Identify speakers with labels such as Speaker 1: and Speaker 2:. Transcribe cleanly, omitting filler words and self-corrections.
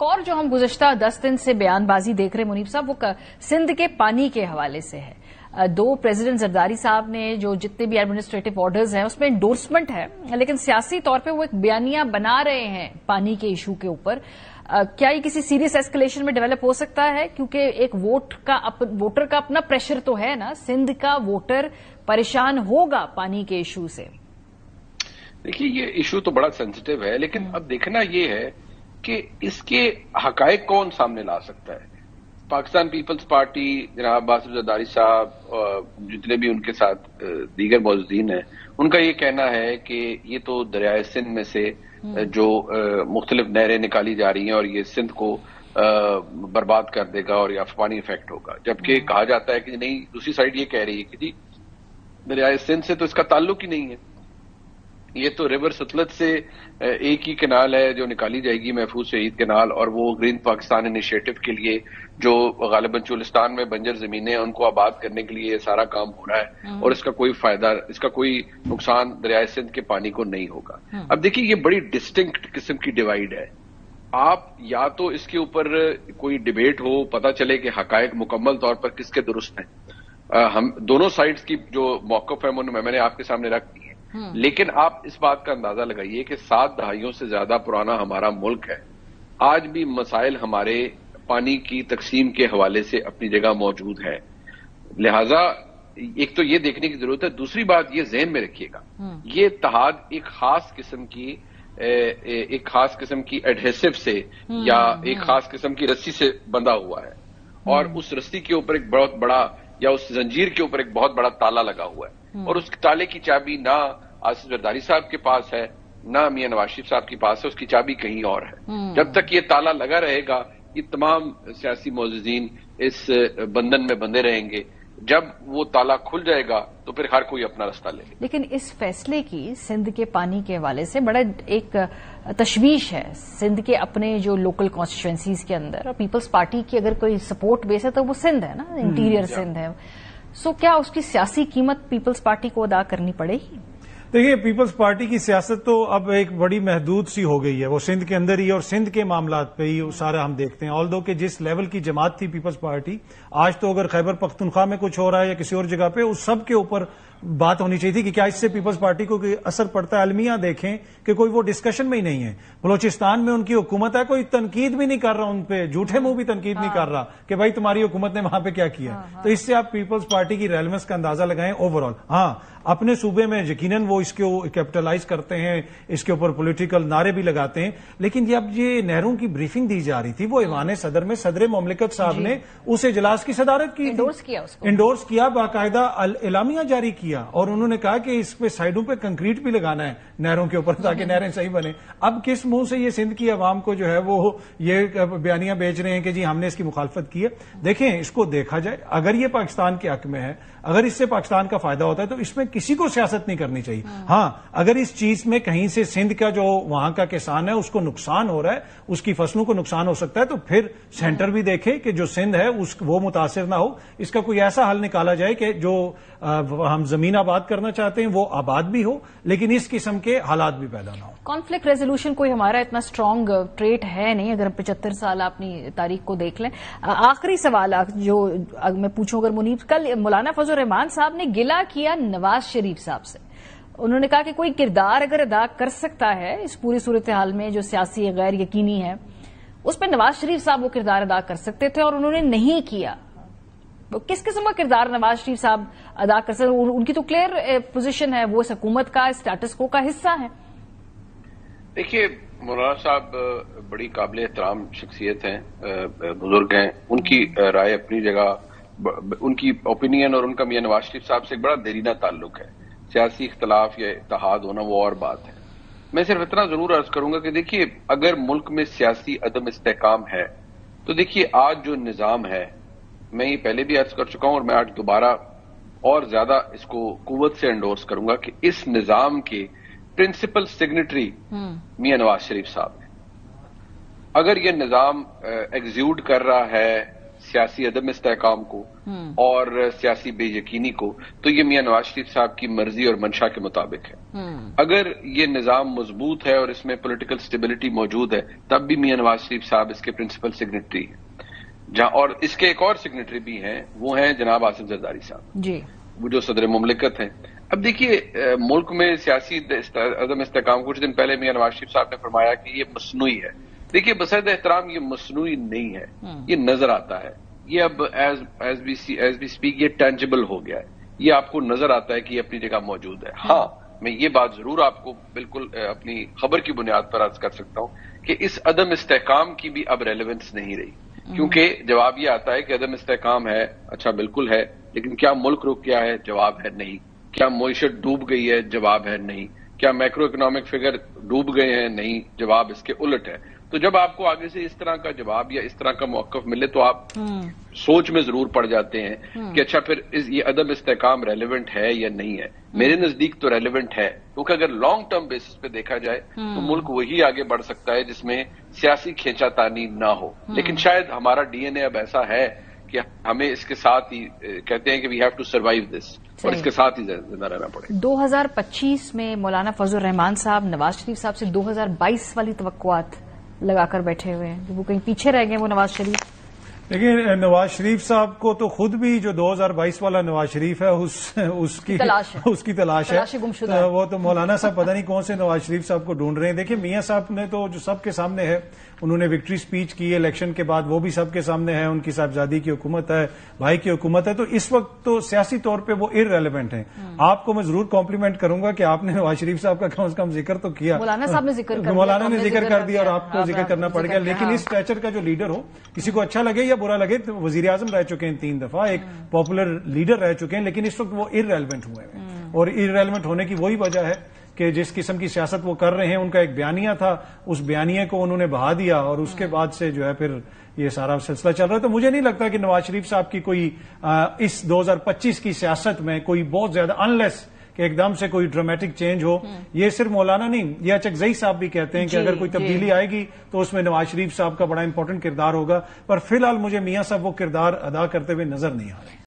Speaker 1: اور جو ہم گزشتہ 10 دن سے بیان بازی دیکھ رہے منیب صاحب وہ سندھ کے پانی کے حوالے سے ہے. دو پریزیڈنٹ زرداری صاحب نے جو جتنے بھی ایڈمنسٹریٹو آرڈرز ہیں اس میں انڈورسمنٹ ہے، لیکن سیاسی طور پہ وہ ایک بیانیہ بنا رہے ہیں پانی کے ایشو کے اوپر. کیا یہ کسی سیریس ایسکلیشن میں ڈیولپ ہو سکتا ہے؟ کیونکہ ایک ووٹر کا اپنا پریشر تو ہے نا، سندھ کا ووٹر پریشان ہوگا پانی کے ایشو سے.
Speaker 2: دیکھیے یہ ایشو تو بڑا سینسٹیو ہے، لیکن اب دیکھنا یہ ہے کہ اس کے حقائق کون سامنے لا سکتا ہے. پاکستان پیپلز پارٹی، جناب باسط زرداری صاحب، جتنے بھی ان کے ساتھ دیگر موجودین ہیں، ان کا یہ کہنا ہے کہ یہ تو دریائے سندھ میں سے جو مختلف نہریں نکالی جا رہی ہیں اور یہ سندھ کو برباد کر دے گا اور یہ پانی افیکٹ ہوگا، جبکہ کہا جاتا ہے کہ نہیں، دوسری سائڈ یہ کہہ رہی ہے کہ جی دریائے سندھ سے تو اس کا تعلق ہی نہیں ہے، یہ تو ریور ستلج سے ایک ہی کنال ہے جو نکالی جائے گی، محفوظ شہید کنال، اور وہ گرین پاکستان انیشیٹو کے لیے جو غالباً چولستان میں بنجر زمینیں ہیں ان کو آباد کرنے کے لیے یہ سارا کام ہو رہا ہے، اور اس کا کوئی فائدہ، اس کا کوئی نقصان دریائے سندھ کے پانی کو نہیں ہوگا. اب دیکھیے یہ بڑی ڈسٹنکٹ قسم کی ڈیوائیڈ ہے. آپ یا تو اس کے اوپر کوئی ڈیبیٹ ہو، پتہ چلے کہ حقائق مکمل طور پر کس کے درست ہیں. ہم دونوں سائڈز کی جو موقف ہے میں نے آپ کے سامنے رکھ دی ہے، لیکن آپ اس بات کا اندازہ لگائیے کہ 7 دہائیوں سے زیادہ پرانا ہمارا ملک ہے، آج بھی مسائل ہمارے پانی کی تقسیم کے حوالے سے اپنی جگہ موجود ہے. لہذا ایک تو یہ دیکھنے کی ضرورت ہے. دوسری بات یہ ذہن میں رکھیے گا، یہ اتحاد ایک خاص قسم کی ایڈہیسو سے یا ایک خاص قسم کی رسی سے بندھا ہوا ہے، اور اس رسی کے اوپر ایک بہت بڑا، یا اس زنجیر کے اوپر ایک بہت بڑا تالا لگا ہوا ہے، اور اس تالے کی چابی نہ آصف زرداری صاحب کے پاس ہے نہ میاں نواز شریف صاحب کے پاس ہے، اس کی چابی کہیں اور ہے. جب تک یہ تالا لگا رہے گا یہ تمام سیاسی معززین اس بندھن میں بندھے رہیں گے. جب وہ تالا کھل جائے گا تو پھر ہر کوئی اپنا رستہ لے گا.
Speaker 1: لیکن اس فیصلے کی سندھ کے پانی کے حوالے سے بڑا ایک تشویش ہے. سندھ کے اپنے جو لوکل کانسٹیچوئنسیز کے اندر پیپلز پارٹی کی اگر کوئی سپورٹ بیس ہے تو وہ سندھ ہے نا، انٹیریئر سندھ ہے. سو کیا اس کی سیاسی قیمت پیپلز پارٹی کو ادا کرنی پڑے گی؟
Speaker 3: دیکھیے پیپلز پارٹی کی سیاست تو اب ایک بڑی محدود سی ہو گئی ہے، وہ سندھ کے اندر ہی اور سندھ کے معاملات پہ ہی سارا ہم دیکھتے ہیں. آلدو کہ جس لیول کی جماعت تھی پیپلز پارٹی، آج تو اگر خیبر پختونخوا میں کچھ ہو رہا ہے یا کسی اور جگہ پہ، اس سب کے اوپر بات ہونی چاہیے تھی کہ کیا اس سے پیپلز پارٹی کو کوئی اثر پڑتا ہے. المیہ دیکھیں کہ کوئی وہ ڈسکشن میں ہی نہیں ہے. بلوچستان میں ان کی حکومت ہے، کوئی تنقید بھی نہیں کر رہا ان پہ، جھوٹے منہ بھی تنقید نہیں کر رہا کہ بھائی تمہاری حکومت نے وہاں پہ کیا کیا. تو اس سے آپ پیپلز پارٹی کی ریلیونس کا اندازہ لگائیں اوور آل. ہاں اپنے صوبے میں یقیناً وہ اس کو کیپٹلائز کرتے ہیں، اس کے اوپر پولیٹیکل نعرے بھی لگاتے ہیں، لیکن جب یہ نہروں کی بریفنگ دی جا رہی تھی وہ ایوان صدر میں صدر مملکت صاحب نے اس اجلاس کی صدارت کی، انڈورس کیا، باقاعدہ اعلامیہ جاری کیا، اور انہوں نے کہا کہ اس پہ سائڈوں پہ کنکریٹ بھی لگانا ہے نہروں کے اوپر تاکہ نہریں صحیح بنے. اب کس منہ سے یہ سندھ کی عوام کو جو ہے وہ یہ بیانیاں بیچ رہے ہیں کہ جی ہم نے اس کی مخالفت کی ہے؟ دیکھیں اس کو دیکھا جائے، اگر یہ پاکستان کے حق میں ہے، اگر اس سے پاکستان کا فائدہ ہوتا ہے تو اس میں کسی کو سیاست نہیں کرنی چاہیے. ہاں اگر اس چیز میں کہیں سے سندھ کا جو وہاں کا کسان ہے اس کو نقصان ہو رہا ہے، اس کی فصلوں کو نقصان ہو سکتا ہے، تو پھر سینٹر بھی دیکھے کہ جو سندھ ہے وہ متاثر نہ ہو. اس کا کوئی ایسا حل نکالا جائے کہ جو ہم زمین آباد کرنا چاہتے ہیں وہ آباد بھی ہو، لیکن اس قسم کے حالات بھی پیدا نہ ہو.
Speaker 1: کانفلکٹ ریزولوشن کوئی ہمارا اتنا اسٹرانگ ٹریٹ ہے نہیں، اگر 75 سال اپنی تاریخ کو دیکھ لیں. آخری سوال جو میں پوچھوں اگر منیب، کل مولانا فضل الرحمان صاحب نے گلہ کیا نواز شریف صاحب سے. انہوں نے کہا کہ کوئی کردار اگر ادا کر سکتا ہے اس پوری صورتحال میں جو سیاسی غیر یقینی ہے، اس پہ نواز شریف صاحب وہ کردار ادا کر سکتے تھے اور انہوں نے نہیں کیا. کس قسم کا کردار نواز شریف صاحب ادا کر سکتے؟ ان کی تو کلیئر پوزیشن ہے، وہ اس حکومت کا اسٹیٹس کو کا حصہ ہے.
Speaker 2: دیکھیے مولانا صاحب بڑی قابل احترام شخصیت ہیں، بزرگ ہیں، ان کی رائے اپنی جگہ، ان کی اوپینین اور ان کا میاں نواز شریف صاحب سے ایک بڑا دیرینہ تعلق ہے. سیاسی اختلاف یا اتحاد ہونا وہ اور بات ہے. میں صرف اتنا ضرور عرض کروں گا کہ دیکھیے اگر ملک میں سیاسی عدم استحکام ہے تو دیکھیے آج جو نظام ہے، میں یہ پہلے بھی عرض کر چکا ہوں اور میں آج دوبارہ اور زیادہ اس کو قوت سے انڈورس کروں گا کہ اس نظام کے پرنسپل سگنیٹری میاں نواز شریف صاحب ہیں. اگر یہ نظام ایگزیوٹ کر رہا ہے سیاسی عدم استحکام کو اور سیاسی بے یقینی کو، تو یہ میاں نواز شریف صاحب کی مرضی اور منشا کے مطابق ہے۔ اگر یہ نظام مضبوط ہے اور اس میں پولیٹیکل سٹیبلٹی موجود ہے، تب بھی میاں نواز شریف صاحب اس کے پرنسپل سگنیٹری ہیں، جہاں اور اس کے ایک اور سگنیٹری بھی ہیں، وہ ہیں جناب آصف زرداری صاحب
Speaker 1: جی،
Speaker 2: وہ جو صدر مملکت ہیں۔ اب دیکھیے ملک میں سیاسی عدم استحکام، کچھ دن پہلے میاں نواز شریف صاحب نے فرمایا کہ یہ مصنوعی ہے۔ دیکھیے بصد احترام یہ مصنوعی نہیں ہے، یہ نظر آتا ہے، یہ اب ایز بی اسپیک یہ ٹینجبل ہو گیا ہے، یہ آپ کو نظر آتا ہے کہ یہ اپنی جگہ موجود ہے۔ ہاں میں یہ بات ضرور آپ کو بالکل اپنی خبر کی بنیاد پر عرض کر سکتا ہوں کہ اس عدم استحکام کی بھی اب ریلیونس نہیں رہی، کیونکہ جواب یہ آتا ہے کہ عدم استحکام ہے، اچھا بالکل ہے، لیکن کیا ملک رک گیا ہے؟ جواب ہے نہیں۔ کیا معیشت ڈوب گئی ہے؟ جواب ہے نہیں۔ کیا میکرو اکنامک فگر ڈوب گئے ہیں؟ نہیں، جواب اس کے الٹ ہے۔ تو جب آپ کو آگے سے اس طرح کا جواب یا اس طرح کا موقف ملے تو آپ سوچ میں ضرور پڑ جاتے ہیں کہ اچھا پھر یہ عدم استحکام ریلیونٹ ہے یا نہیں ہے۔ میرے نزدیک تو ریلیونٹ ہے، کیونکہ اگر لانگ ٹرم بیسس پہ دیکھا جائے تو ملک وہی آگے بڑھ سکتا ہے جس میں سیاسی کھینچا تانی نہ ہو، لیکن شاید ہمارا ڈی این اے اب ایسا ہے کہ ہمیں اس کے ساتھ ہی کہتے ہیں کہ وی ہیو ٹو سروائیو دس، اور اس کے ساتھ ہی زندہ رہنا پڑے گا۔
Speaker 1: 2025 میں مولانا فضل الرحمان صاحب نواز شریف صاحب سے 2022 والی توقعات لگا کر بیٹھے ہوئے ہیں، وہ کہیں پیچھے رہ گئے وہ نواز شریف؟
Speaker 3: لیکن نواز شریف صاحب کو تو خود بھی جو 2022 والا نواز شریف ہے اس کی تلاش ہے۔ وہ تو مولانا صاحب پتہ نہیں کون سے نواز شریف صاحب کو ڈھونڈ رہے ہیں۔ دیکھیں میاں صاحب نے تو جو سب کے سامنے ہے، انہوں نے وکٹری سپیچ کی ہے الیکشن کے بعد، وہ بھی سب کے سامنے ہے، ان کی صاحبزادی کی حکومت ہے، بھائی کی حکومت ہے، تو اس وقت تو سیاسی طور پہ وہ ارریلیونٹ ہیں۔ آپ کو میں ضرور کمپلیمنٹ کروں گا کہ آپ نے نواز شریف صاحب کا کم از کم ذکر تو کیا،
Speaker 1: مولانا صاحب نے
Speaker 3: ذکر کر دیا اور آپ کو ذکر کرنا پڑ گیا، لیکن اس اسٹیچر کا جو لیڈر ہو، کسی کو اچھا لگے یا برا لگے، وزیر اعظم رہ چکے ہیں 3 دفعہ، ایک پاپولر لیڈر رہ چکے ہیں، لیکن اس وقت وہ ارریلیونٹ ہوئے ہیں، اور ارریلیونٹ ہونے کی وہی وجہ ہے کہ جس قسم کی سیاست وہ کر رہے ہیں، ان کا ایک بیانیہ تھا، اس بیانیے کو انہوں نے بہا دیا اور اس کے بعد سے جو ہے پھر یہ سارا سلسلہ چل رہا ہے۔ تو مجھے نہیں لگتا کہ نواز شریف صاحب کی کوئی اس 2025 کی سیاست میں کوئی بہت زیادہ، انلیس کہ ایک دم سے کوئی ڈرامیٹک چینج ہو۔ یہ صرف مولانا نہیں، یہ اچکزئی صاحب بھی کہتے ہیں کہ اگر کوئی تبدیلی آئے گی تو اس میں نواز شریف صاحب کا بڑا امپورٹنٹ کردار ہوگا، پر فی الحال مجھے میاں صاحب وہ کردار ادا کرتے ہوئے نظر نہیں آ رہے۔